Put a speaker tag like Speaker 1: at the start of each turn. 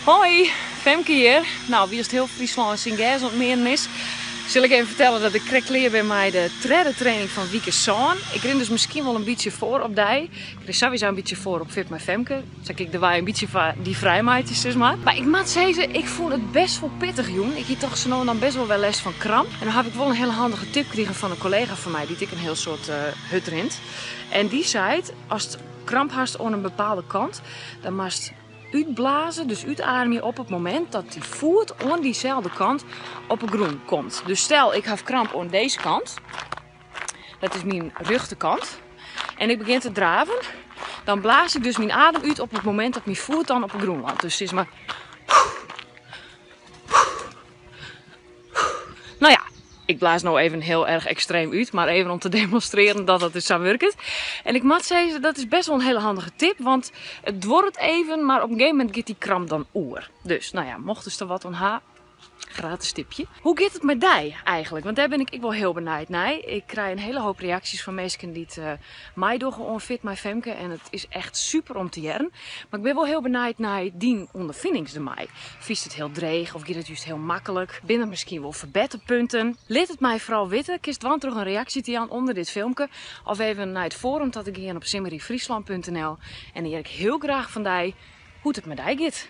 Speaker 1: Hoi, Femke hier. Nou, wie is het heel Friesland in Gers ontmeren is, zal ik even vertellen dat ik krijg leer bij mij de training van Wieke Zoon. Ik ren dus misschien wel een beetje voor op die. Ik ren sowieso een beetje voor op Fit met Femke. Zeg ik de wij een beetje van die vrijmaatjes, zeg maar. Maar ik moet zeggen, ik vond het best wel pittig, jong. Ik heb toch zo nou dan best wel les van kramp. En dan heb ik wel een hele handige tip gekregen van een collega van mij, die ik een heel soort hut rent. En die zei, als het kramp hast aan een bepaalde kant, dan moest uitblazen, dus uitademen op het moment dat die voet aan diezelfde kant op een groen komt. Dus stel ik heb kramp aan deze kant, dat is mijn rechterkant, en ik begin te draven, dan blaas ik dus mijn adem uit op het moment dat mijn voet dan op een groen landt. Dus het is maar... Nou ja, ik blaas nou even heel erg extreem uit, maar even om te demonstreren dat het dus zo werkt. En ik moet zeggen, dat is best wel een hele handige tip, want het wordt even, maar op een gegeven moment gaat die kramp dan oer. Dus, nou ja, mocht er wat aan gratis tipje. Hoe gaat het met die eigenlijk? Want daar ben ik wel heel benieuwd naar. Ik krijg een hele hoop reacties van mensen die het mij doen onfit met Femke. En het is echt super om te jaren. Maar ik ben wel heel benieuwd naar die ondervindings mij. Vies het heel dreig of gaat het juist heel makkelijk? Binnen misschien wel verbeterpunten? Laat het mij vooral weten. Kist dan terug een reactie te aan onder dit filmpje. Of even naar het forum dat ik hier op simmeryfriesland.nl. En hier ik heel graag van die hoe het met die gaat.